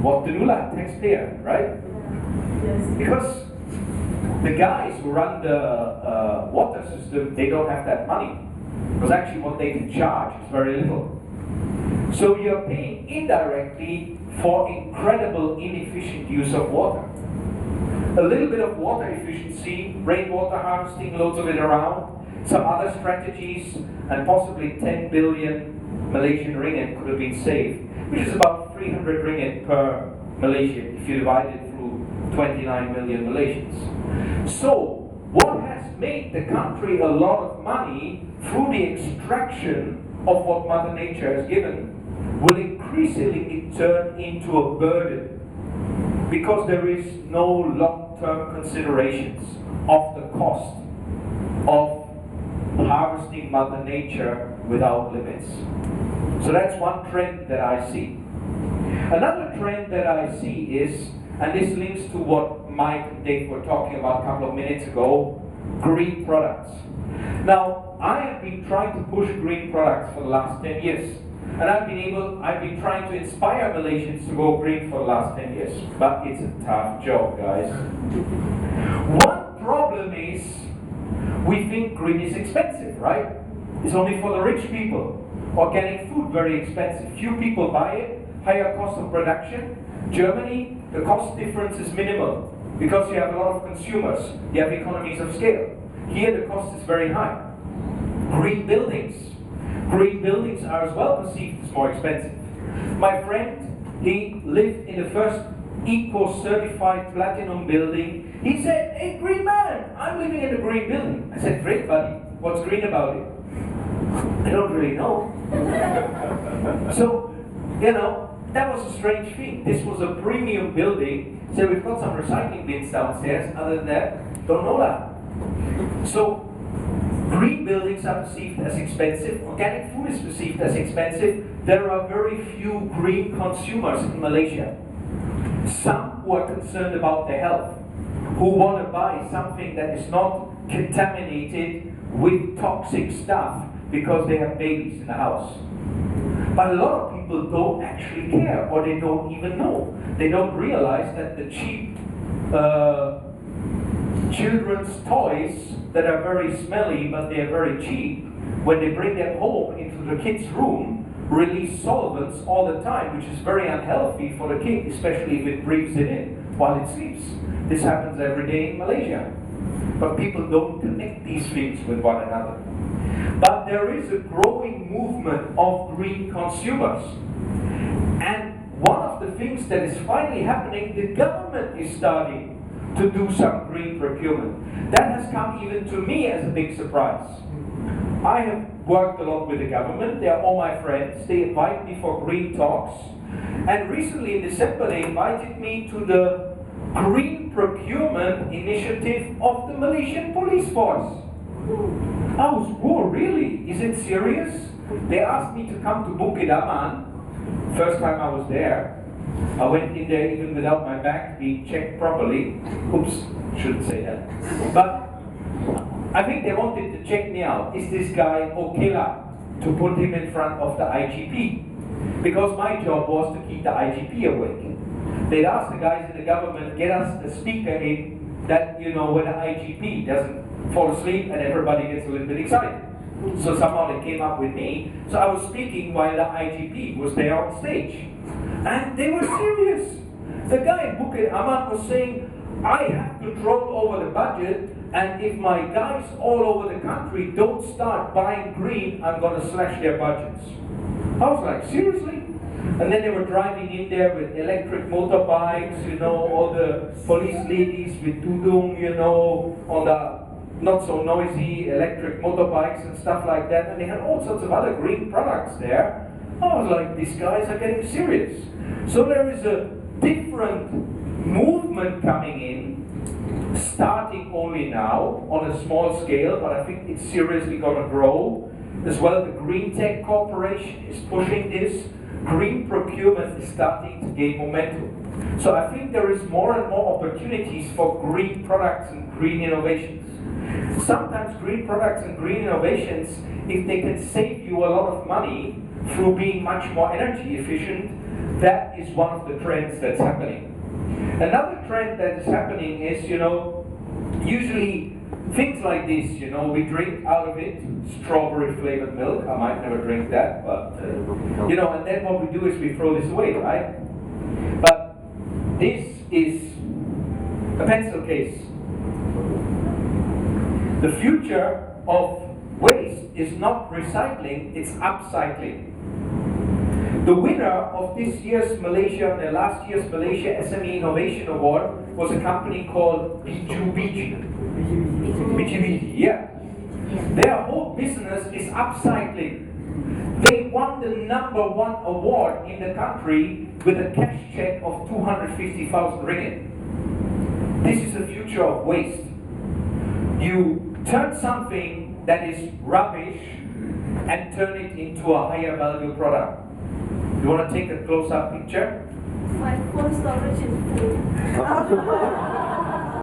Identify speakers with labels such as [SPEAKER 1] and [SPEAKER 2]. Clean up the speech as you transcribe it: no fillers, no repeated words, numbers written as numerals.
[SPEAKER 1] What to do, like taxpayer, right?
[SPEAKER 2] Yes.
[SPEAKER 1] Because the guys who run the water system, they don't have that money. Because actually what they can charge is very little. So you're paying indirectly for incredible inefficient use of water. A little bit of water efficiency, rainwater harvesting, loads of it around, some other strategies, and possibly 10 billion Malaysian ringgit could have been saved, which is about 300 ringgit per Malaysian if you divide it through 29 million Malaysians. So, what has made the country a lot of money through the extraction of what Mother Nature has given will increasingly turn into a burden because there is no long-term considerations of the cost of harvesting Mother Nature without limits. So that's one trend that I see. Another trend that I see is, and this links to what Mike and Dave were talking about a couple of minutes ago, green products. Now, I have been trying to push green products for the last 10 years. And I've been trying to inspire Malaysians to go green for the last 10 years. But it's a tough job, guys. One problem is, we think green is expensive, right? It's only for the rich people. Organic food, very expensive. Few people buy it, higher cost of production. Germany, the cost difference is minimal because you have a lot of consumers. You have economies of scale. Here the cost is very high. Green buildings. Green buildings are as well perceived as more expensive. My friend, he lived in the first eco-certified platinum building. He said, "Hey, green man, I'm living in a green building." I said, "Great, buddy. What's green about it?" I don't really know. So, that was a strange thing. This was a premium building. So we've got some recycling bins downstairs. Other than that, don't know that. So, green buildings are perceived as expensive. Organic food is perceived as expensive. There are very few green consumers in Malaysia. Some who are concerned about their health, who want to buy something that is not contaminated with toxic stuff because they have babies in the house. But a lot of people don't actually care, or they don't even know. They don't realize that the cheap children's toys that are very smelly but they are very cheap, when they bring them home into the kid's room, release solvents all the time, which is very unhealthy for the kid, especially if it breathes it in while it sleeps. This happens every day in Malaysia. But people don't connect these things with one another. But there is a growing movement of green consumers. And one of the things that is finally happening, the government is starting to do some green procurement. That has come even to me as a big surprise. I have worked a lot with the government. They are all my friends. They invite me for green talks. And recently in December, they invited me to the green procurement initiative of the Malaysian police force. I was, whoa, really? Is it serious? They asked me to come to Bukit Aman. First time I was there. I went in there even without my bag being checked properly. Oops, shouldn't say that. But I think they wanted to check me out. Is this guy okay to put him in front of the IGP? Because my job was to keep the IGP awake. They'd ask the guys in the government, get us a speaker in that, when the IGP doesn't fall asleep and everybody gets a little bit excited. So somehow they came up with me. So I was speaking while the IGP was there on stage. And they were serious. The guy in Bukit Aman was saying, I have control over the budget, and if my guys all over the country don't start buying green, I'm going to slash their budgets. I was like, seriously? And then they were driving in there with electric motorbikes, all the police ladies with tudung, on the not so noisy electric motorbikes and stuff like that. And they had all sorts of other green products there. I was like, these guys are getting serious. So there is a different movement coming in, starting only now on a small scale, but I think it's seriously going to grow. As well, the Green Tech Corporation is pushing this. Green procurement is starting to gain momentum. So I think there is more and more opportunities for green products and green innovations. Sometimes green products and green innovations, if they can save you a lot of money through being much more energy efficient, that is one of the trends that's happening. Another trend that is happening is, usually things like this, we drink out of it, strawberry flavored milk. I might never drink that, but, and then what we do is we throw this away, right? But this is a pencil case. The future of waste is not recycling, it's upcycling. The winner of this year's last year's Malaysia SME Innovation Award was a company called Biji, yeah. Their whole business is upcycling. They won the #1 award in the country with a cash check of 250,000 ringgit. This is the future of waste. You turn something that is rubbish and turn it into a higher value product. You want to take a close-up picture?
[SPEAKER 2] My phone storage is full.